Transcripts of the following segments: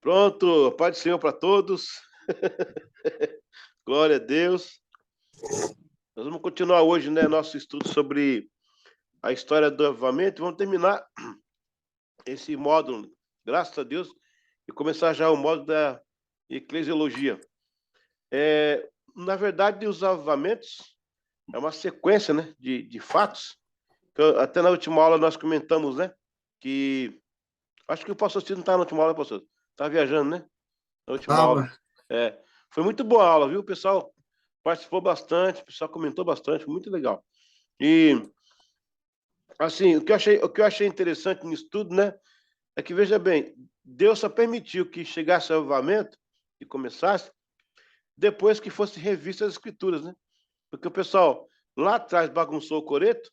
Pronto, Pai do Senhor para todos. Glória a Deus. Nós vamos continuar hoje, né, nosso estudo sobre a história do avivamento. Vamos terminar esse módulo, graças a Deus, e começar já o módulo da eclesiologia. Na verdade, os avivamentos é uma sequência, né, de fatos. Até na última aula nós comentamos, né, que acho que o pastor Cid não estava na última aula, pastor. Estava viajando, né? Na última aula. Foi muito boa a aula, viu? O pessoal participou bastante, o pessoal comentou bastante, foi muito legal. E, assim, o que eu achei interessante nisso tudo, né? É que, veja bem, Deus só permitiu que chegasse ao avivamento e começasse depois que fosse revista as escrituras, né? Porque o pessoal lá atrás bagunçou o coreto,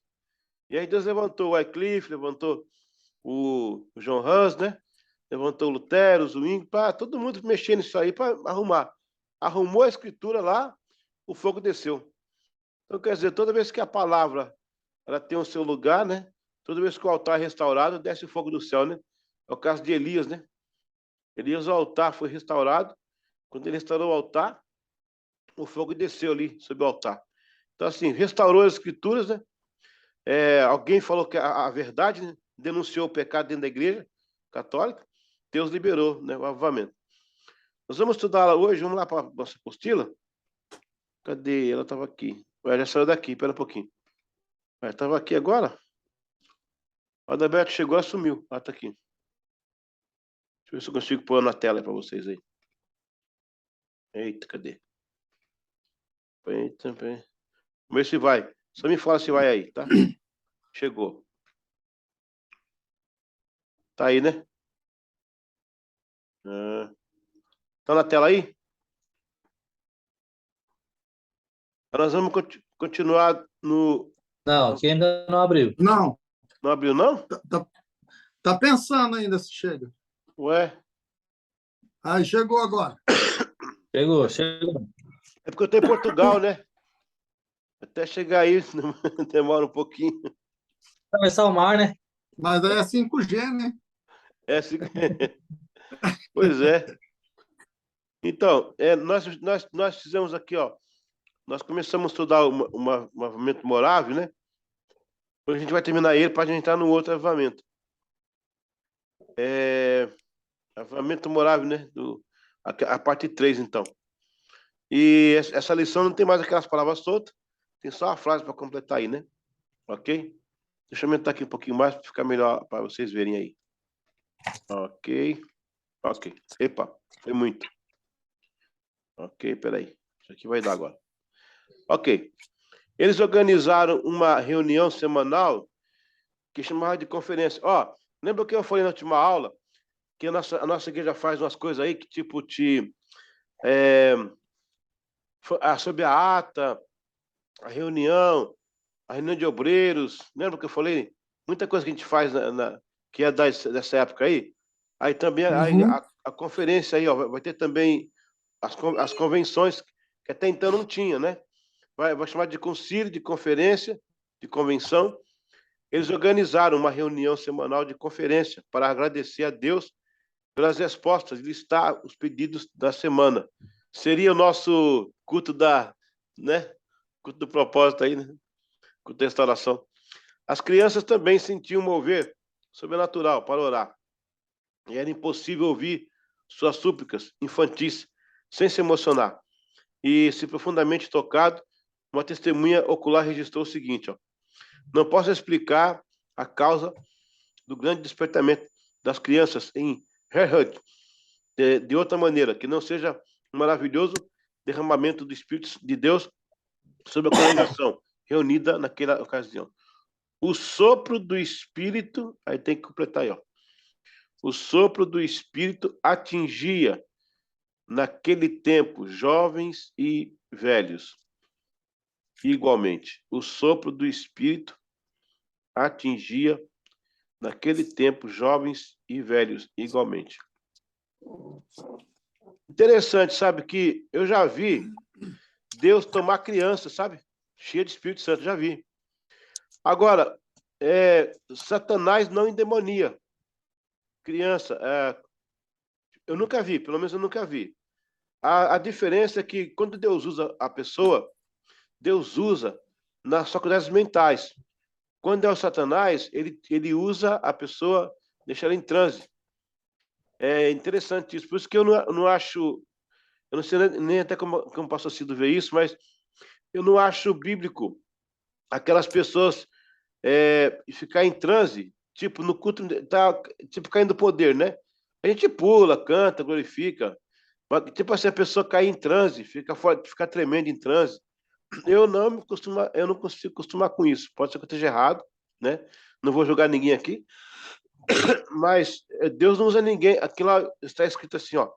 e aí Deus levantou o Wycliffe, levantou o John Hus, né? Levantou o Lutero, o Zwingli, para todo mundo mexer nisso aí para arrumar. Arrumou a escritura lá, o fogo desceu. Então, quer dizer, toda vez que a palavra ela tem o seu lugar, né? Toda vez que o altar é restaurado, desce o fogo do céu, né? É o caso de Elias, né? Elias, o altar foi restaurado. Quando ele restaurou o altar, o fogo desceu ali sobre o altar. Então, assim, restaurou as escrituras, né? Alguém falou que a verdade, né? Denunciou o pecado dentro da igreja católica. Deus liberou, né, o avivamento. Nós vamos estudar hoje, vamos lá para a nossa apostila. Cadê? Ela estava aqui. Ué, já saiu daqui, espera um pouquinho. Ela estava aqui agora? O Adalberto chegou e sumiu. Ah, tá aqui. Deixa eu ver se eu consigo pôr na tela para vocês aí. Eita, cadê? Eita, vamos ver se vai. Só me fala se vai aí, tá? Chegou. Tá aí, né? Tá na tela aí? Nós vamos continuar no... Não, aqui ainda não abriu. Não, Não abriu, não? tá pensando ainda se chega. Ué? Aí chegou agora. Chegou. É porque eu tô em Portugal, né? Até chegar aí, demora um pouquinho. Começar o mar, né? Mas aí é 5G, né? É assim... Pois é. Então, nós fizemos aqui, ó. Nós começamos a estudar o avivamento morável, né? Hoje a gente vai terminar ele para a gente entrar no outro avivamento. Avivamento morável, né? A parte 3, então. E essa lição não tem mais aquelas palavras soltas, tem só a frase para completar aí, né? Ok? Deixa eu aumentar aqui um pouquinho mais para ficar melhor para vocês verem aí. Ok. Epa, foi muito. Ok, peraí. Isso aqui vai dar agora. Ok. Eles organizaram uma reunião semanal que chamava de conferência. Ó, lembra que eu falei na última aula que a nossa igreja faz umas coisas aí que tipo sobre a ata, a reunião de obreiros. Lembra que eu falei? Muita coisa que a gente faz que é dessa época aí. Aí também a conferência aí, ó, vai ter também as convenções que até então não tinha, né? Vai chamar de concílio, de conferência, de convenção. Eles organizaram uma reunião semanal de conferência para agradecer a Deus pelas respostas, listar os pedidos da semana. Seria o nosso culto né? Culto do propósito aí, né? Culto da restauração. As crianças também sentiam mover sobrenatural para orar. E era impossível ouvir suas súplicas infantis sem se emocionar. E, se profundamente tocado, uma testemunha ocular registrou o seguinte, ó. Não posso explicar a causa do grande despertamento das crianças em Herhud de outra maneira, que não seja um maravilhoso derramamento do Espírito de Deus sobre a congregação reunida naquela ocasião. O sopro do Espírito, aí tem que completar aí, ó. O sopro do Espírito atingia naquele tempo jovens e velhos. Igualmente, o sopro do Espírito atingia naquele tempo jovens e velhos igualmente. Interessante, sabe, que eu já vi Deus tomar criança, sabe? Cheia de Espírito Santo, já vi. Agora, Satanás não endemonia criança. Eu nunca vi, pelo menos eu nunca vi. A diferença é que quando Deus usa a pessoa, Deus usa nas faculdades mentais. Quando é o Satanás, ele usa a pessoa, deixa ela em transe. É interessante isso. Por isso que eu não acho, eu não sei nem até como o pastor Cido vê isso, mas eu não acho bíblico aquelas pessoas ficar em transe, tipo, no culto, tá, tipo, caindo do poder, né? A gente pula, canta, glorifica. Tipo assim, a pessoa cair em transe, fica tremendo em transe. Eu não consigo acostumar com isso. Pode ser que eu esteja errado, né? Não vou julgar ninguém aqui, mas Deus não usa ninguém. Aqui lá está escrito assim, ó.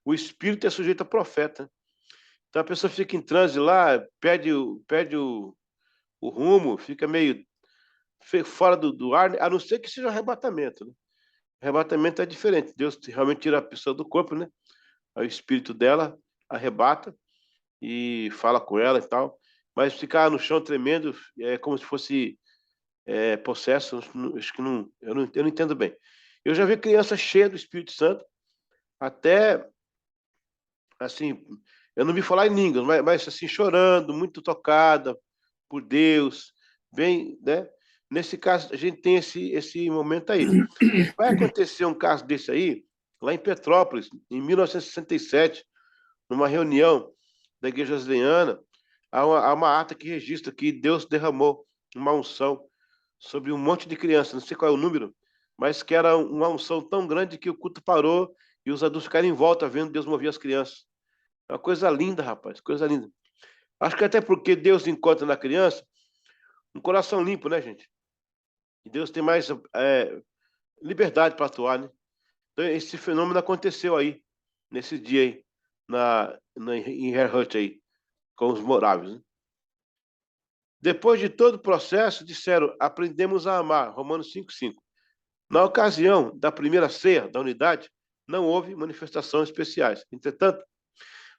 O espírito é sujeito a profeta. Então a pessoa fica em transe lá, perde o rumo, fica meio fora do ar, a não ser que seja arrebatamento, né? Arrebatamento é diferente. Deus realmente tira a pessoa do corpo, né? Aí o espírito dela arrebata e fala com ela e tal. Mas ficar no chão tremendo é como se fosse possesso. Acho que não eu não entendo bem. Eu já vi criança cheia do Espírito Santo, até assim, eu não vi falar em línguas, mas assim, chorando, muito tocada por Deus, bem, né? Nesse caso, a gente tem esse momento aí. Vai acontecer um caso desse aí, lá em Petrópolis, em 1967, numa reunião da Igreja Wesleyana, há uma ata que registra que Deus derramou uma unção sobre um monte de crianças, não sei qual é o número, mas que era uma unção tão grande que o culto parou e os adultos ficaram em volta vendo Deus mover as crianças. É uma coisa linda, rapaz, coisa linda. Acho que até porque Deus encontra na criança um coração limpo, né, gente? E Deus tem mais liberdade para atuar, né? Então, esse fenômeno aconteceu aí, nesse dia aí, em Herhut aí, com os moráveis, né? Depois de todo o processo, disseram, aprendemos a amar, Romanos 5:5. Na ocasião da primeira ceia da unidade, não houve manifestações especiais. Entretanto,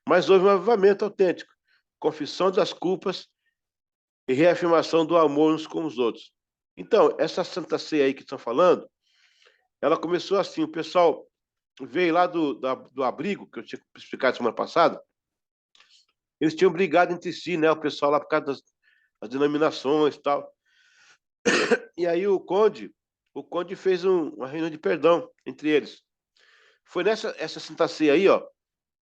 mas houve um avivamento autêntico, confissão das culpas e reafirmação do amor uns com os outros. Então, essa Santa Ceia aí que estão falando, ela começou assim, o pessoal veio lá do abrigo, que eu tinha explicado semana passada, eles tinham brigado entre si, né, o pessoal lá por causa das denominações e tal. E aí o conde fez uma reunião de perdão entre eles. Foi essa Santa Ceia aí, ó,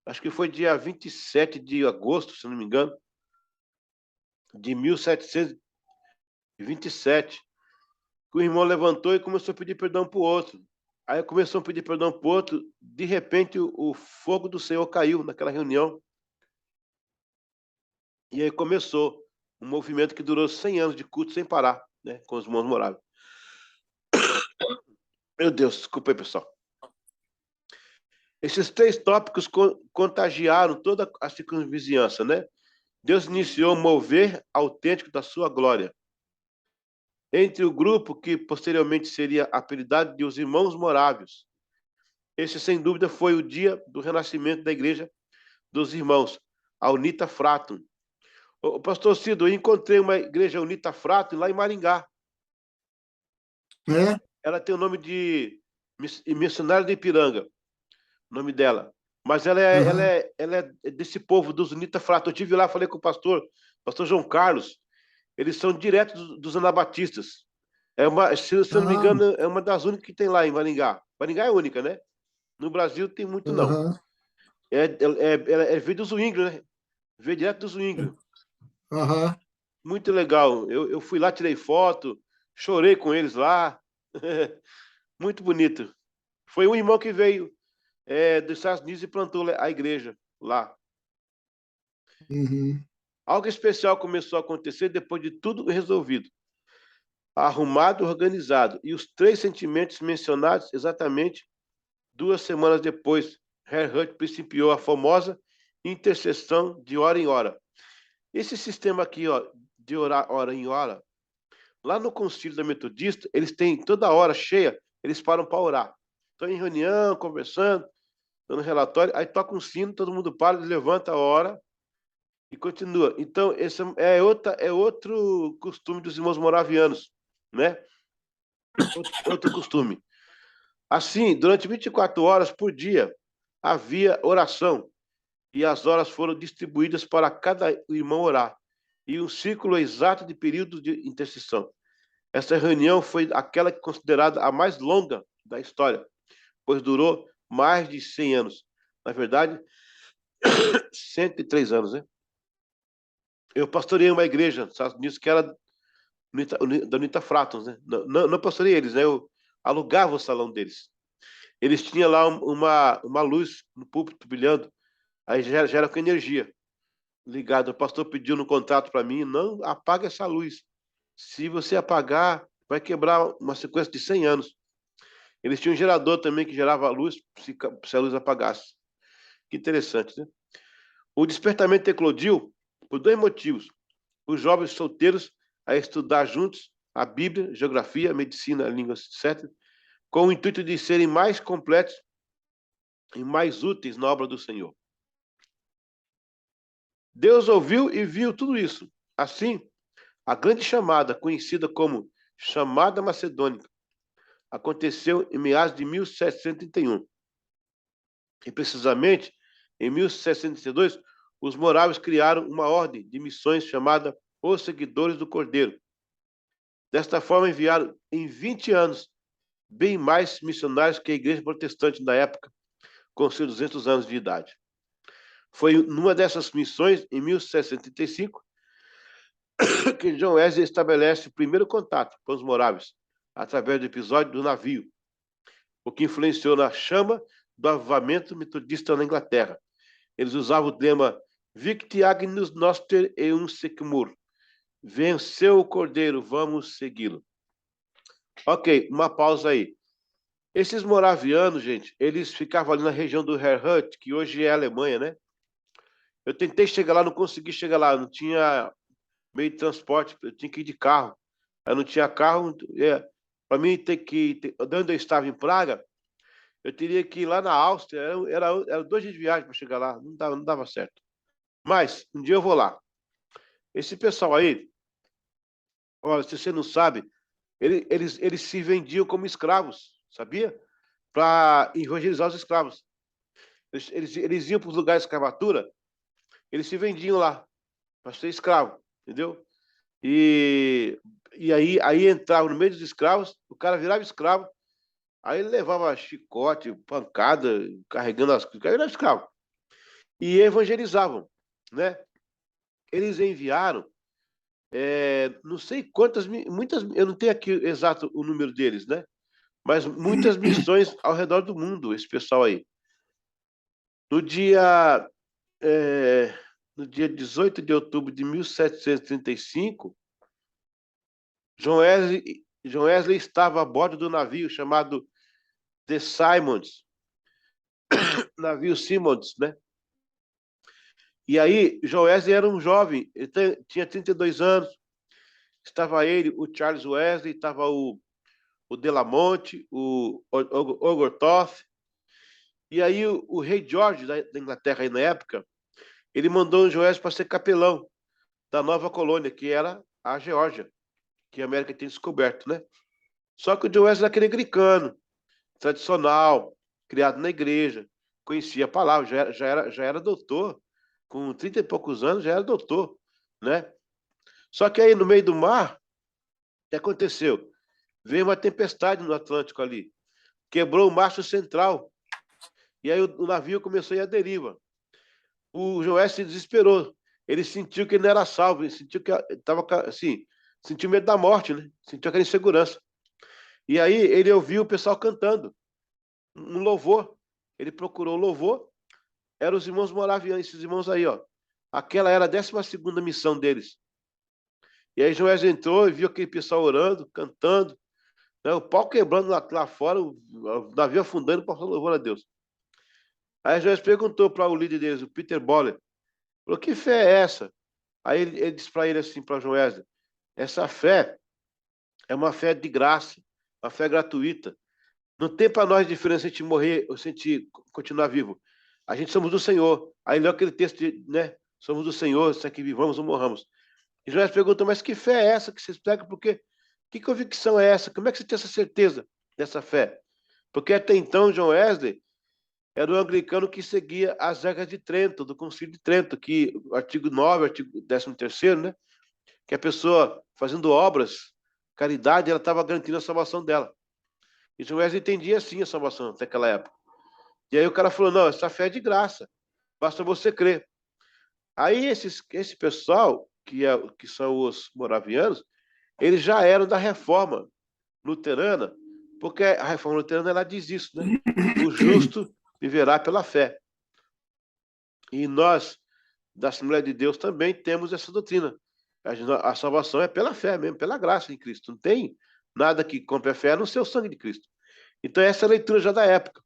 acho que foi dia 27 de agosto, se não me engano, de 1727, que o irmão levantou e começou a pedir perdão para o outro. Aí começou a pedir perdão para o outro, de repente o fogo do Senhor caiu naquela reunião. E aí começou um movimento que durou 100 anos de culto sem parar, né, com os irmãos moráveis. Meu Deus, desculpa aí, pessoal. Esses 3 tópicos contagiaram toda a circunvizinhança, né? Deus iniciou um mover autêntico da sua glória. Entre o grupo que posteriormente seria apelidado de os Irmãos Moráveis. Esse, sem dúvida, foi o dia do renascimento da Igreja dos Irmãos, a Unita Fratum. O pastor Cido, eu encontrei uma igreja Unita Fratum lá em Maringá. É? Ela tem o nome de Missionária de Ipiranga, o nome dela. Mas ela é desse povo, dos Unita Fratum. Eu estive lá, falei com o pastor João Carlos. Eles são direto dos anabatistas. Se eu não me engano, é uma das únicas que tem lá em Maringá. Maringá é única, né? No Brasil tem muito, não. Veio do Zwingli, né? Veio direto do Zwingli. Muito legal. Eu fui lá, tirei foto, chorei com eles lá. Muito bonito. Foi um irmão que veio dos Estados Unidos e plantou a igreja lá. Algo especial começou a acontecer depois de tudo resolvido. Arrumado, organizado. E os 3 sentimentos mencionados exatamente 2 semanas depois, Herhut principiou a famosa intercessão de hora em hora. Esse sistema aqui, ó, de orar hora em hora, lá no concílio da Metodista, eles têm toda hora cheia, eles param para orar. Estão em reunião, conversando, dando relatório, aí toca um sino, todo mundo para, levanta a hora e continua. Então, esse é outro costume dos irmãos moravianos, né? Outro costume. Assim, durante 24 horas por dia, havia oração, e as horas foram distribuídas para cada irmão orar, e um círculo exato de período de intercessão. Essa reunião foi aquela considerada a mais longa da história, pois durou mais de 100 anos. Na verdade, 103 anos, né? Eu pastoreei uma igreja nos Estados Unidos que era da Unita Fratons, né? Não pastorei eles, né? Eu alugava o salão deles. Eles tinham lá uma luz no púlpito brilhando, aí já era com energia ligada. O pastor pediu no contrato para mim, não apaga essa luz. Se você apagar, vai quebrar uma sequência de 100 anos. Eles tinham um gerador também que gerava a luz se a luz apagasse. Que interessante, né? O despertamento eclodiu por dois motivos. Os jovens solteiros a estudar juntos a Bíblia, geografia, medicina, línguas, etc., com o intuito de serem mais completos e mais úteis na obra do Senhor. Deus ouviu e viu tudo isso. Assim, a grande chamada, conhecida como Chamada Macedônica, aconteceu em meados de 1731. E precisamente, em 1732, os moráveis criaram uma ordem de missões chamada Os Seguidores do Cordeiro. Desta forma, enviaram em 20 anos bem mais missionários que a igreja protestante da época, com seus 200 anos de idade. Foi numa dessas missões, em 1735, que John Wesley estabelece o primeiro contato com os moráveis, através do episódio do navio, o que influenciou na chama do avivamento metodista na Inglaterra. Eles usavam o lema Victi Agnus Noster eum secmur. Venceu o cordeiro, vamos segui-lo. Ok, uma pausa aí. Esses moravianos, gente, eles ficavam ali na região do Herrhut, que hoje é a Alemanha, né? Eu tentei chegar lá, não consegui chegar lá, não tinha meio de transporte, eu tinha que ir de carro. Eu não tinha carro, para mim ter que, de onde eu estava em Praga, eu teria que ir lá na Áustria, era 2 dias de viagem para chegar lá, não dava certo. Mas, um dia eu vou lá. Esse pessoal aí, olha, se você não sabe, eles se vendiam como escravos, sabia? Para evangelizar os escravos. Eles iam para os lugares de escravatura, eles se vendiam lá para ser escravo, entendeu? E aí entrava no meio dos escravos, o cara virava escravo, aí ele levava chicote, pancada, carregando as coisas, virava escravo. E evangelizavam, né? Eles enviaram, não sei quantas, muitas, eu não tenho aqui exato o número deles, né? Mas muitas missões ao redor do mundo, esse pessoal aí. No dia, no dia 18 de outubro de 1735, John Wesley estava a bordo do navio chamado The Simons, navio Simons, né? E aí, John Wesley era um jovem, ele tinha 32 anos, estava ele, o Charles Wesley, estava o Delamonte, o Oglethorpe, e aí o rei George da Inglaterra aí na época, ele mandou o John Wesley para ser capelão da nova colônia, que era a Geórgia, que a América tinha descoberto, né? Só que o John Wesley era aquele anglicano, tradicional, criado na igreja, conhecia a palavra, já era doutor, com 30 e poucos anos já era doutor, né? Só que aí no meio do mar, o que aconteceu? Veio uma tempestade no Atlântico ali, quebrou o mastro central, e aí o navio começou a ir à deriva. O Joé se desesperou, ele sentiu que ele não era salvo, ele sentiu que estava assim, sentiu medo da morte, né? Sentiu aquela insegurança. E aí ele ouviu o pessoal cantando um louvor, ele procurou o louvor, eram os irmãos moravianos, esses irmãos aí, ó. Aquela era a 12ª missão deles. E aí Joés entrou e viu aquele pessoal orando, cantando, né? O pau quebrando lá fora, o navio afundando, passando louvor a Deus. Aí Joés perguntou para o líder deles, o Peter Boller, falou, que fé é essa? Aí ele disse para ele assim, para Joés, essa fé é uma fé de graça, uma fé gratuita. Não tem para nós diferença entre morrer ou se a gente continuar vivo. A gente somos do Senhor. Aí leu aquele texto, né? Somos do Senhor, se aqui vivamos ou morramos. E Joás perguntou, mas que fé é essa que vocês pregam? Porque que convicção é essa? Como é que você tem essa certeza dessa fé? Porque até então, John Wesley, era o anglicano que seguia as regras de Trento, do Concílio de Trento, que o artigo 9, artigo 13º, né? Que a pessoa fazendo obras, caridade, ela estava garantindo a salvação dela. E John Wesley entendia assim a salvação até aquela época. E aí o cara falou, não, essa fé é de graça, basta você crer. Aí esse pessoal, que são os moravianos, eles já eram da reforma luterana, porque a reforma luterana ela diz isso, né? O justo viverá pela fé. E nós, da Assembleia de Deus, também temos essa doutrina. A salvação é pela fé mesmo, pela graça em Cristo. Não tem nada que compre a fé no seu sangue de Cristo. Então essa é a leitura já da época.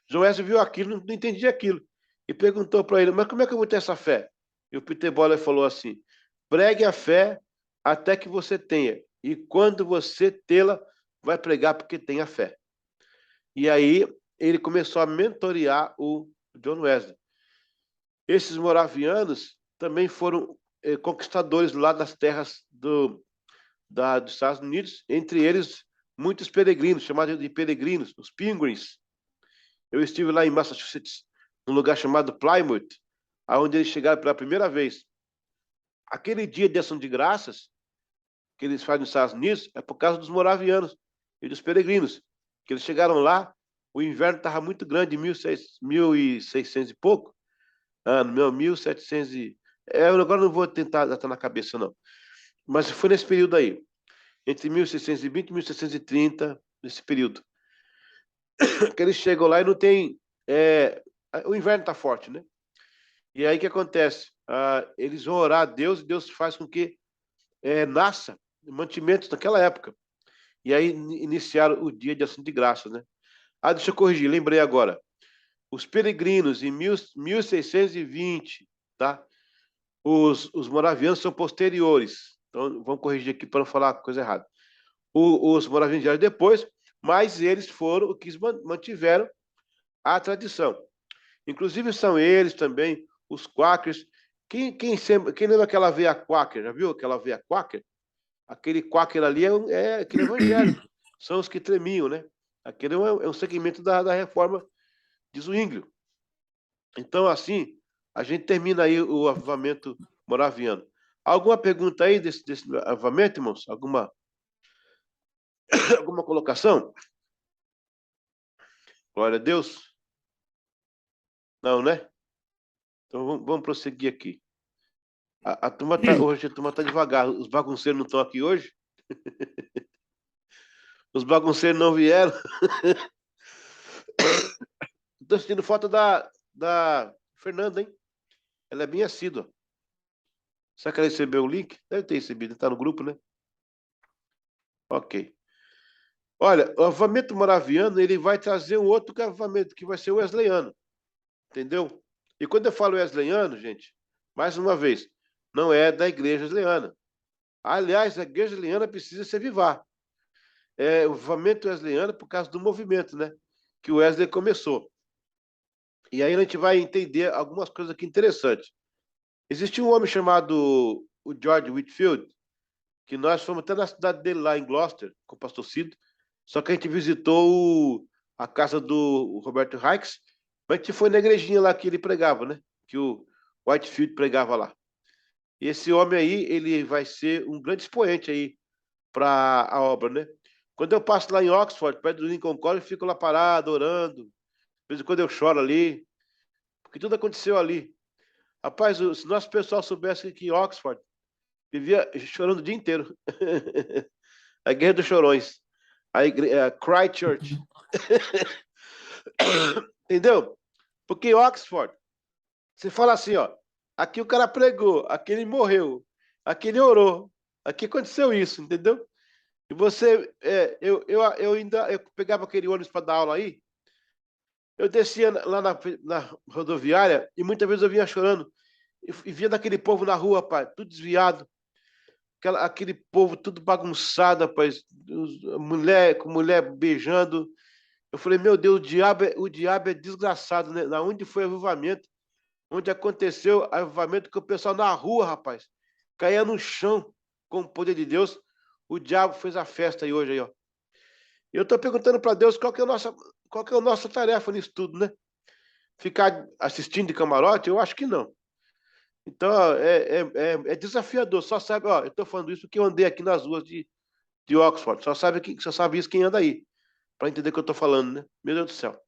John Wesley viu aquilo, não entendia aquilo. E perguntou para ele, mas como é que eu vou ter essa fé? E o Peter Boller falou assim, pregue a fé até que você tenha. E quando você tê-la, vai pregar porque tem a fé. E aí ele começou a mentorear o John Wesley. Esses moravianos também foram conquistadores lá das terras dos Estados Unidos, entre eles muitos peregrinos, chamados de peregrinos, os Pilgrims. Eu estive lá em Massachusetts, num lugar chamado Plymouth, onde eles chegaram pela primeira vez. Aquele dia de ação de graças que eles fazem nos Estados Unidos é por causa dos moravianos e dos peregrinos, que eles chegaram lá, o inverno estava muito grande, 1600 e pouco, não, 1700 eu agora não vou tentar datar na cabeça, não. Mas foi nesse período aí, entre 1620 e 1630, nesse período. Que eles chegam lá e não tem... o inverno está forte, né? E aí o que acontece? Eles vão orar a Deus e Deus faz com que nasça mantimentos naquela época. E aí iniciaram o dia de ação de graças, né? Deixa eu corrigir, lembrei agora. Os peregrinos, em 1620, tá? Os moravianos são posteriores. Então, vamos corrigir aqui para não falar coisa errada. Os moravianos vieram depois, mas eles foram os que mantiveram a tradição. Inclusive, são eles também, os quakers. Quem lembra aquela veia quaker? Já viu aquela veia quaker? Aquele quaker ali é aquele evangélico. São os que tremiam, né? Aquele é um segmento da reforma de Zwinglio. Então, assim, a gente termina aí o avivamento moraviano. Alguma pergunta aí desse avivamento, irmãos? Alguma colocação? Glória a Deus. Não, né? Então, vamos prosseguir aqui. Hoje a turma está devagar. Os bagunceiros não estão aqui hoje? Os bagunceiros não vieram? Estou sentindo falta da Fernanda, hein? Ela é bem assídua. Será que ela recebeu o link? Deve ter recebido, está no grupo, né? Ok. Olha, o avivamento moraviano, ele vai trazer um outro avivamento, que vai ser o wesleyano. Entendeu? E quando eu falo wesleyano, gente, mais uma vez, não é da igreja wesleyana. Aliás, a igreja wesleyana precisa se avivar. O avivamento wesleyano por causa do movimento, né? Que o Wesley começou. E aí a gente vai entender algumas coisas aqui interessantes. Existia um homem chamado o George Whitefield, que nós fomos até na cidade dele lá em Gloucester, com o pastor Cido, só que a gente visitou a casa do Roberto Hikes, mas a gente foi na igrejinha lá que ele pregava, né? Que o Whitefield pregava lá. E esse homem aí, ele vai ser um grande expoente aí para a obra, né? Quando eu passo lá em Oxford, perto do Lincoln College, eu fico lá parado, orando. De vez em quando eu choro ali, porque tudo aconteceu ali. Rapaz, se nosso pessoal soubesse que em Oxford vivia chorando o dia inteiro. A Guerra dos Chorões. A Cry Church. Entendeu? Porque em Oxford, você fala assim, ó, aqui o cara pregou, aqui ele morreu, aqui ele orou, aqui aconteceu isso, entendeu? E você, eu pegava aquele ônibus para dar aula aí, eu descia lá na rodoviária e muitas vezes eu vinha chorando e via daquele povo na rua, rapaz, tudo desviado, aquele povo tudo bagunçado, rapaz, mulher com mulher beijando. Eu falei, meu Deus, o diabo é desgraçado, né? Na onde foi o avivamento, onde aconteceu o avivamento, que o pessoal na rua, rapaz, caía no chão com o poder de Deus. O diabo fez a festa aí hoje, aí, ó. Eu estou perguntando para Deus qual que é a nossa tarefa nisso tudo, né? Ficar assistindo de camarote, eu acho que não. Então, é desafiador. Só sabe, ó, eu estou falando isso porque eu andei aqui nas ruas de Oxford. Só sabe isso quem anda aí, para entender o que eu estou falando, né? Meu Deus do céu.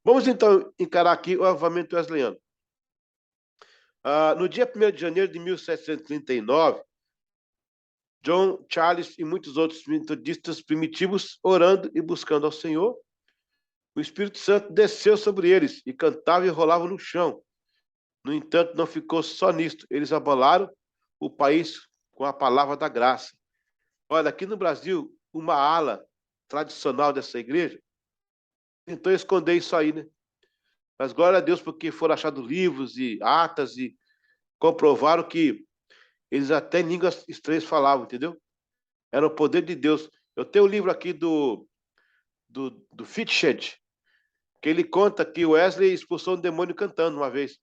Vamos então encarar aqui o avivamento wesleyano. No dia 1º de janeiro de 1739, John Charles e muitos outros metodistas primitivos, orando e buscando ao Senhor, o Espírito Santo desceu sobre eles e cantava e rolava no chão. No entanto, não ficou só nisto. Eles abalaram o país com a palavra da graça. Olha, aqui no Brasil, uma ala tradicional dessa igreja tentou esconder isso aí, né? Mas glória a Deus, porque foram achados livros e atas e comprovaram que eles até em línguas estranhas falavam, entendeu? Era o poder de Deus. Eu tenho um livro aqui do Fitched, que ele conta que o Wesley expulsou um demônio cantando uma vez.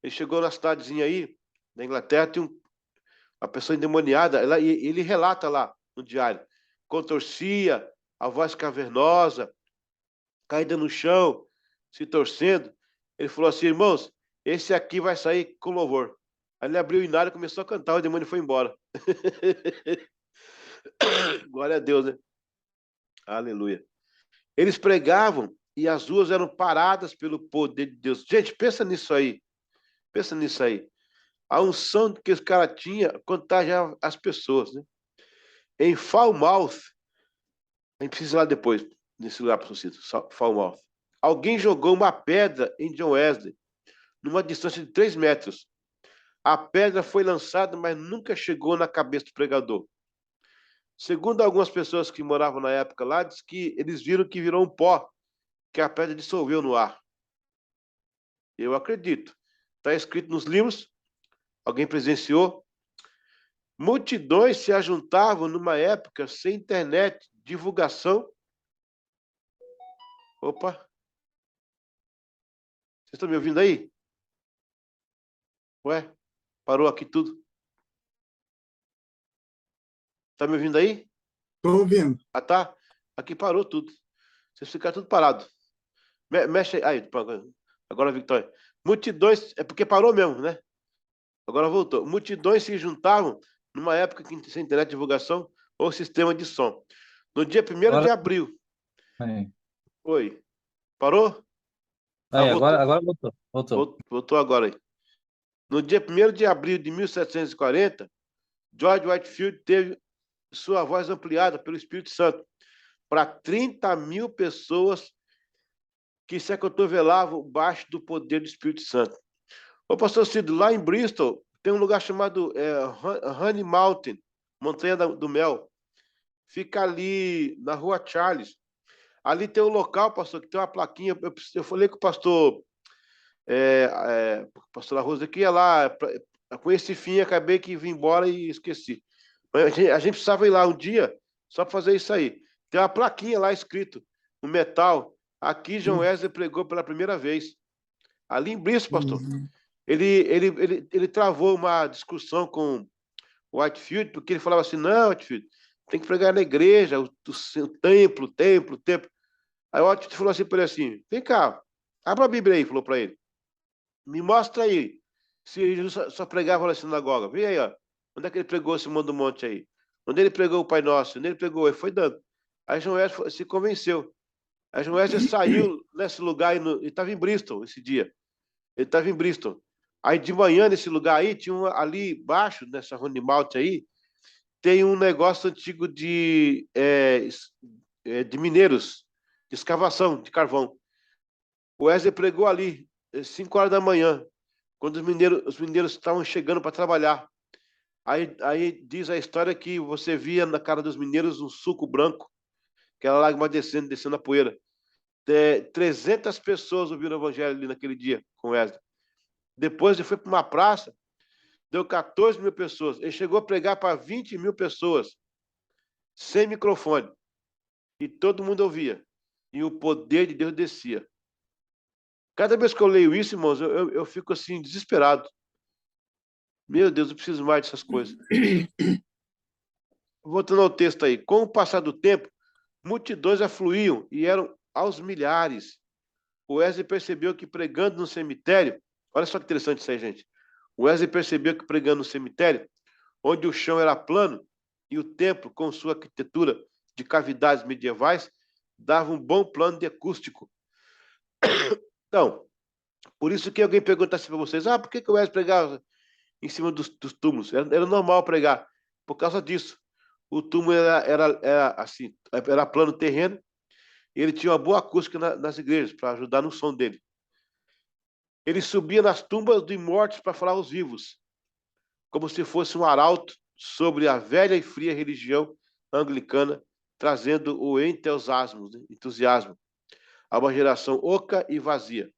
Ele chegou na cidadezinha aí, na Inglaterra, tinha uma pessoa endemoniada, ele relata lá no diário, contorcia, a voz cavernosa, caída no chão, se torcendo. Ele falou assim, irmãos, esse aqui vai sair com louvor. Aí ele abriu o inário e começou a cantar, o demônio foi embora. Glória a Deus, né? Aleluia. Eles pregavam e as ruas eram paradas pelo poder de Deus. Gente, pensa nisso aí. Pensa nisso aí. A unção que os caras tinham contagiava as pessoas, né? Em Falmouth, a gente precisa ir lá depois, nesse lugar para o sítio, Falmouth. Alguém jogou uma pedra em John Wesley, numa distância de 3 metros. A pedra foi lançada, mas nunca chegou na cabeça do pregador. Segundo algumas pessoas que moravam na época lá, diz que eles viram que virou um pó, que a pedra dissolveu no ar. Eu acredito. Está escrito nos livros, alguém presenciou. Multidões se ajuntavam numa época sem internet, divulgação. Opa! Vocês estão me ouvindo aí? Ué? Parou aqui tudo? Está me ouvindo aí? Estou ouvindo. Ah, tá? Aqui parou tudo. Vocês ficaram tudo parado. Mexe aí. Agora, Victória. Multidões... É porque parou mesmo, né? Agora voltou. Multidões se juntavam numa época que sem internet de divulgação ou sistema de som. No dia 1º de abril. Aí, Oi. Parou? agora voltou. Voltou agora aí. No dia 1º de abril de 1740, George Whitefield teve sua voz ampliada pelo Espírito Santo para 30 mil pessoas que se acotovelavam baixo do poder do Espírito Santo. Ô, pastor Cido, lá em Bristol tem um lugar chamado Honey Mountain, Montanha do Mel. Fica ali na Rua Charles. Ali tem um local, pastor, que tem uma plaquinha. Eu falei com o pastor pastor Arroz aqui, ia lá, com esse fim, acabei que vim embora e esqueci. Mas a gente precisava ir lá um dia, só para fazer isso aí. Tem uma plaquinha lá escrito, no metal, aqui John Wesley pregou pela primeira vez. Ali em Bristol, pastor. Ele travou uma discussão com o Whitefield, porque ele falava assim, não, Whitefield, tem que pregar na igreja, o templo. Aí o Whitefield falou assim para ele assim, vem cá, abra a Bíblia aí, falou para ele. Me mostra aí se Jesus só pregava na sinagoga. Vem aí, ó. Onde é que ele pregou esse Sermão do Monte aí? Onde ele pregou o Pai Nosso? Onde ele pregou? Ele foi dando. Aí João Wesley se convenceu. Aí João Wesley saiu nesse lugar e estava em Bristol esse dia. Ele estava em Bristol. Aí de manhã, nesse lugar aí, tinha ali embaixo, nessa Honey Mountain aí, tem um negócio antigo de mineiros, de escavação, de carvão. O Wesley pregou ali, 5 horas da manhã, quando os mineiros estavam chegando para trabalhar. Aí diz a história que você via na cara dos mineiros um suco branco, aquela lágrima descendo a poeira. 300 pessoas ouviram o evangelho ali naquele dia com Wesley. Depois ele foi para uma praça, deu 14 mil pessoas. Ele chegou a pregar para 20 mil pessoas, sem microfone. E todo mundo ouvia. E o poder de Deus descia. Cada vez que eu leio isso, irmãos, eu fico assim, desesperado. Meu Deus, eu preciso mais dessas coisas. Voltando ao texto aí. Com o passar do tempo, multidões afluíam e eram aos milhares. o Wesley percebeu que pregando no cemitério, olha só que interessante isso aí, gente. O Wesley percebeu que pregando no cemitério, onde o chão era plano e o templo, com sua arquitetura de cavidades medievais, dava um bom plano de acústico. Então, por isso que alguém pergunta assim para vocês, por que o Wesley pregava em cima dos túmulos? Era normal pregar, por causa disso. O túmulo era assim, era plano terreno, e ele tinha uma boa acústica nas igrejas, para ajudar no som dele. Ele subia nas tumbas dos mortos para falar aos vivos, como se fosse um arauto sobre a velha e fria religião anglicana, trazendo o entusiasmo a uma geração oca e vazia,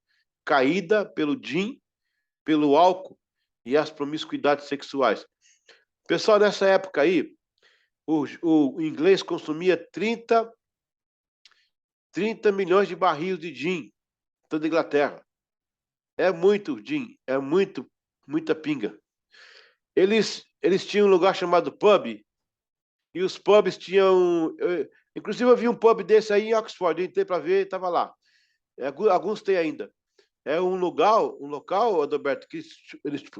caída pelo gin, pelo álcool e as promiscuidades sexuais. Pessoal, nessa época aí, o inglês consumia 30 milhões de barris de gin, toda a Inglaterra. É muito gin, é muita pinga. Eles tinham um lugar chamado pub, e os pubs tinham... Inclusive, eu vi um pub desse aí em Oxford, eu entrei para ver, estava lá. Alguns têm ainda. É um local, Adalberto, que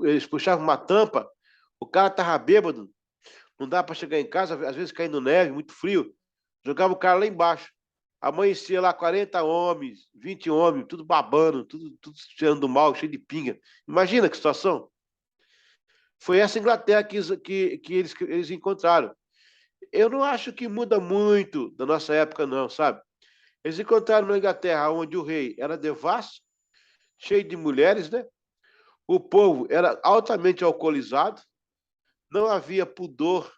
eles puxavam uma tampa, o cara estava bêbado, não dá para chegar em casa, às vezes caindo neve, muito frio, jogava o cara lá embaixo. Amanhecia lá 40 homens, 20 homens, tudo babando, tudo cheirando mal, cheio de pinga. Imagina que situação. Foi essa Inglaterra que eles encontraram. Eu não acho que muda muito da nossa época, não, sabe? Eles encontraram na Inglaterra, onde o rei era devasso, cheio de mulheres, né? O povo era altamente alcoolizado, não havia pudor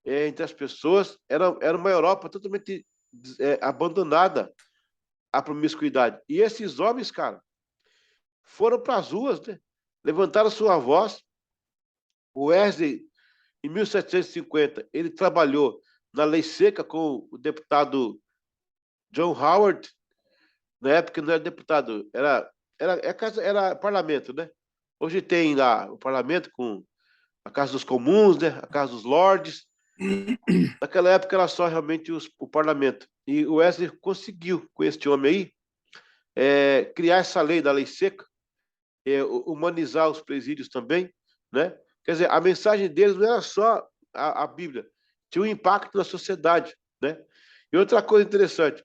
entre as pessoas, era uma Europa totalmente abandonada à promiscuidade. E esses homens, cara, foram para as ruas, né? Levantaram sua voz. O Wesley, em 1750, ele trabalhou na lei seca com o deputado John Howard. Na época não era deputado, era parlamento, né? Hoje tem lá o parlamento com a Casa dos Comuns, né? A Casa dos Lordes. Naquela época era só realmente o parlamento. E o Wesley conseguiu, com este homem aí, criar essa lei da lei seca, humanizar os presídios também, né? Quer dizer, a mensagem deles não era só a Bíblia, tinha um impacto na sociedade, né? E outra coisa interessante,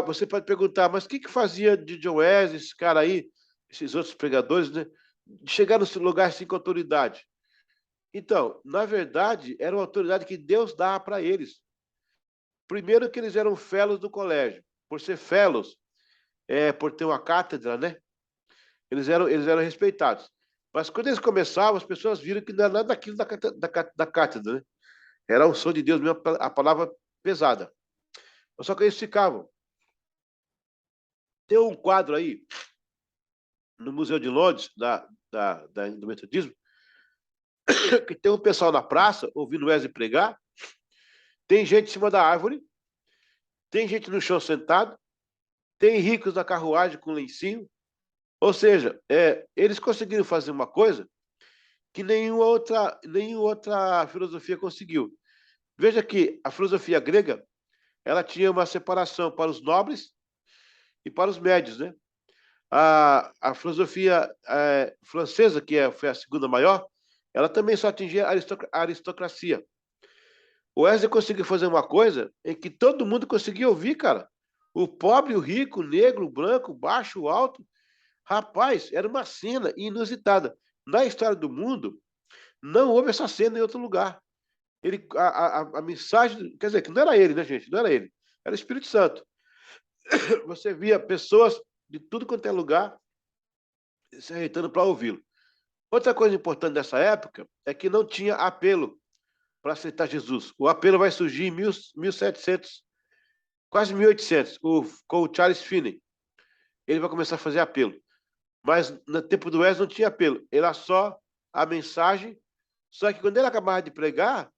você pode perguntar, mas o que fazia de John Wesley, esse cara aí, esses outros pregadores, né? De chegar nesse lugar assim com autoridade. Então, na verdade, era uma autoridade que Deus dava para eles. Primeiro que eles eram fellows do colégio. Por ser fellows, por ter uma cátedra, né? Eles eram respeitados. Mas quando eles começavam, as pessoas viram que não era nada daquilo da cátedra, né? Era o som de Deus mesmo, a palavra pesada. Só que eles ficavam. Tem um quadro aí, no Museu de Londres, do Metodismo, que tem um pessoal na praça, ouvindo Wesley pregar, tem gente em cima da árvore, tem gente no chão sentado, tem ricos na carruagem com lencinho. Ou seja, eles conseguiram fazer uma coisa que nenhuma outra filosofia conseguiu. Veja que a filosofia grega, ela tinha uma separação para os nobres e para os médios, né? A filosofia francesa, que foi a segunda maior, ela também só atingia a aristocracia. O Wesley conseguiu fazer uma coisa em que todo mundo conseguia ouvir, cara. O pobre, o rico, o negro, o branco, o baixo, o alto. Rapaz, era uma cena inusitada. Na história do mundo, não houve essa cena em outro lugar. A mensagem, quer dizer, que não era ele, né, gente? Não era ele. Era o Espírito Santo. Você via pessoas de tudo quanto é lugar se ajeitando para ouvi-lo. Outra coisa importante dessa época é que não tinha apelo para aceitar Jesus. O apelo vai surgir em 1700, quase 1800, com o Charles Finney. Ele vai começar a fazer apelo. Mas no tempo do Wesley não tinha apelo. Era só a mensagem. Só que quando ele acabava de pregar,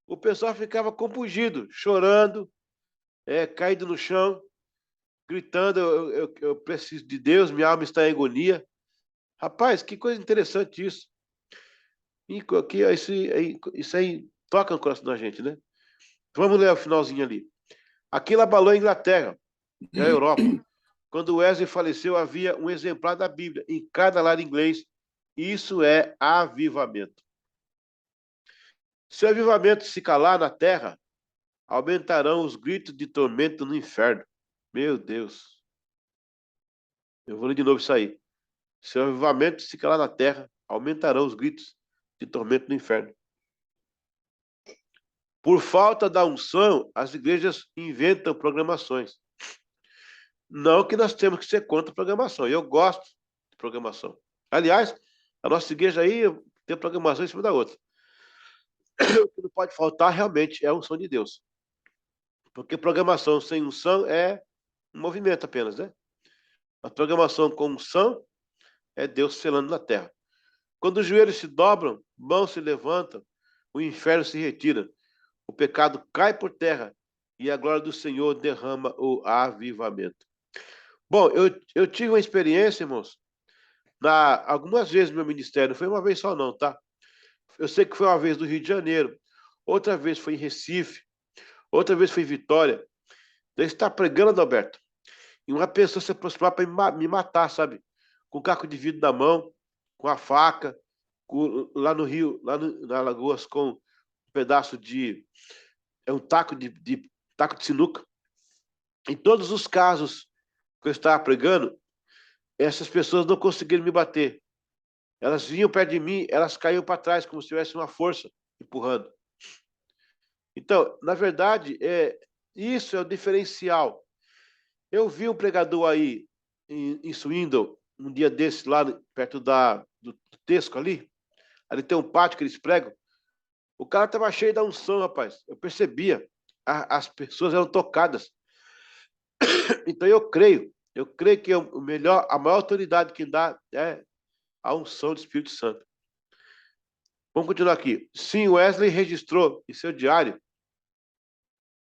o pessoal ficava compungido, chorando, caído no chão, gritando, eu preciso de Deus, minha alma está em agonia. Rapaz, que coisa interessante isso. E isso aí toca no coração da gente, né? Vamos ler o finalzinho ali. Aquilo abalou a Inglaterra e a Europa, quando Wesley faleceu, havia um exemplar da Bíblia em cada lar inglês. Isso é avivamento. Se o avivamento se calar na terra, aumentarão os gritos de tormento no inferno. Meu Deus. Eu vou ler de novo isso aí. Se o avivamento se calar na terra, aumentarão os gritos de tormento no inferno. Por falta da unção, as igrejas inventam programações. Não que nós temos que ser contra a programação. Eu gosto de programação. Aliás, a nossa igreja aí tem programação em cima da outra. O que não pode faltar realmente é a unção de Deus. Porque programação sem unção é um movimento apenas, né? A programação com unção é Deus selando na terra. Quando os joelhos se dobram, mãos se levantam, o inferno se retira, o pecado cai por terra e a glória do Senhor derrama o avivamento. Bom, eu tive uma experiência, irmãos, algumas vezes no meu ministério, não foi uma vez só não, tá? Eu sei que foi uma vez no Rio de Janeiro, outra vez foi em Recife, outra vez foi em Vitória. Deus está pregando, Adalberto, e uma pessoa se aproximar para me matar, sabe? Com um caco de vidro na mão, com a faca, lá no Rio, na Lagoas, com um pedaço um taco taco de sinuca. Em todos os casos que eu estava pregando, essas pessoas não conseguiram me bater. Elas vinham perto de mim, elas caíam para trás, como se tivesse uma força empurrando. Então, na verdade, isso é o diferencial. Eu vi um pregador aí em Swindon, um dia desse, lá perto do Tesco ali. Ali tem um pátio que eles pregam. O cara estava cheio da unção, rapaz. Eu percebia. As pessoas eram tocadas. Então eu creio que a maior autoridade que dá é a unção do Espírito Santo. Vamos continuar aqui. Sim, Wesley registrou em seu diário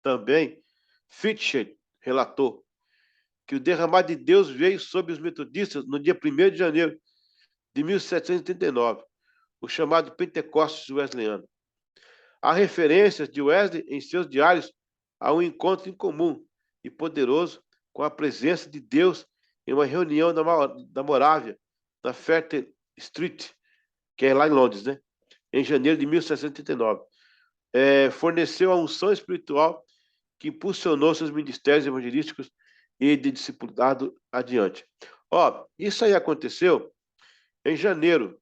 também, Fitchett relatou que o derramar de Deus veio sobre os metodistas no dia 1º de janeiro de 1789, o chamado Pentecostes Wesleyano. Há referências de Wesley em seus diários a um encontro incomum e poderoso com a presença de Deus em uma reunião da Morávia, na Fairton Street, que é lá em Londres, né? Em janeiro de 1789. Forneceu a unção espiritual que impulsionou seus ministérios evangelísticos e de discipulado adiante. Isso aí aconteceu em janeiro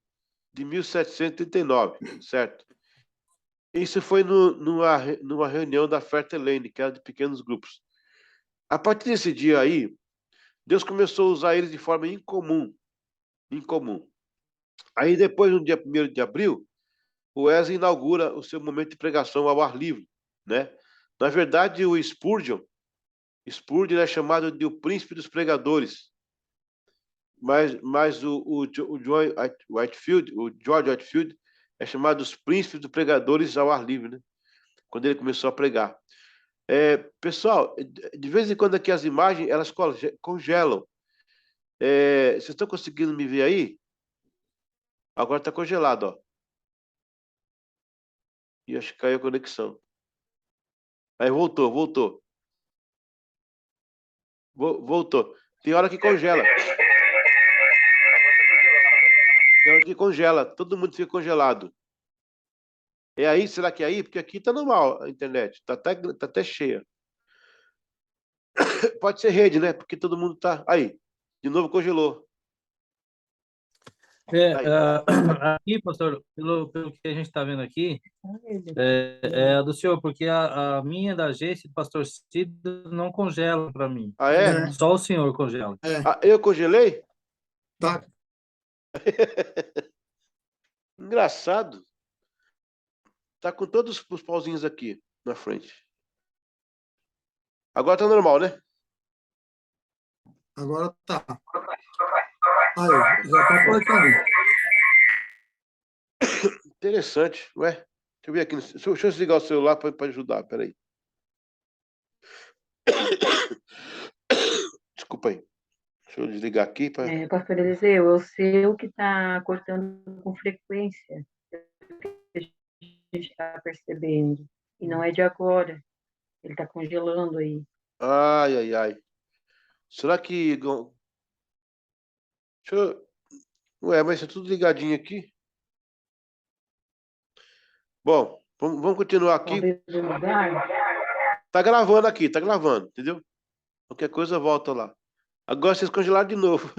de 1739, certo? Isso foi numa reunião da Fairton Lane, que era de pequenos grupos. A partir desse dia aí, Deus começou a usar eles de forma incomum. Aí depois, no dia 1º de abril, o Wesley inaugura o seu momento de pregação ao ar livre, né? Na verdade, o Spurgeon é chamado de o príncipe dos pregadores, mas o George Whitefield é chamado dos príncipes dos pregadores ao ar livre, né? Quando ele começou a pregar. Pessoal, de vez em quando aqui as imagens, elas congelam. Vocês estão conseguindo me ver aí? Agora está congelado, ó. E acho que caiu a conexão. Aí voltou. Voltou. Tem hora que congela. Tem hora que congela. Todo mundo fica congelado. É aí? Será que é aí? Porque aqui tá normal a internet. Tá até cheia. Pode ser rede, né? Porque todo mundo tá... Aí. De novo congelou. Aqui, pastor, pelo que a gente está vendo aqui, é a do senhor, porque a minha da agência do pastor Cid não congela para mim. Ah, é? Só o senhor congela. Eu congelei? Tá. Engraçado. Tá com todos os pauzinhos aqui na frente. Agora tá normal, né? Agora tá. Aí, já tá cortando. Interessante. Ué, deixa eu ver aqui. Deixa eu desligar o celular para ajudar. Peraí. Desculpa aí. Deixa eu desligar aqui. Pastor Eliseu, é o seu que está cortando com frequência. A gente está percebendo. E não é de agora. Ele está congelando aí. Ai. Será que... Deixa eu... Ué, mas é tudo ligadinho aqui. Bom, vamos continuar aqui. Talvez eu mudar. Tá gravando aqui, tá gravando, entendeu? Qualquer coisa volta lá. Agora vocês congelaram de novo.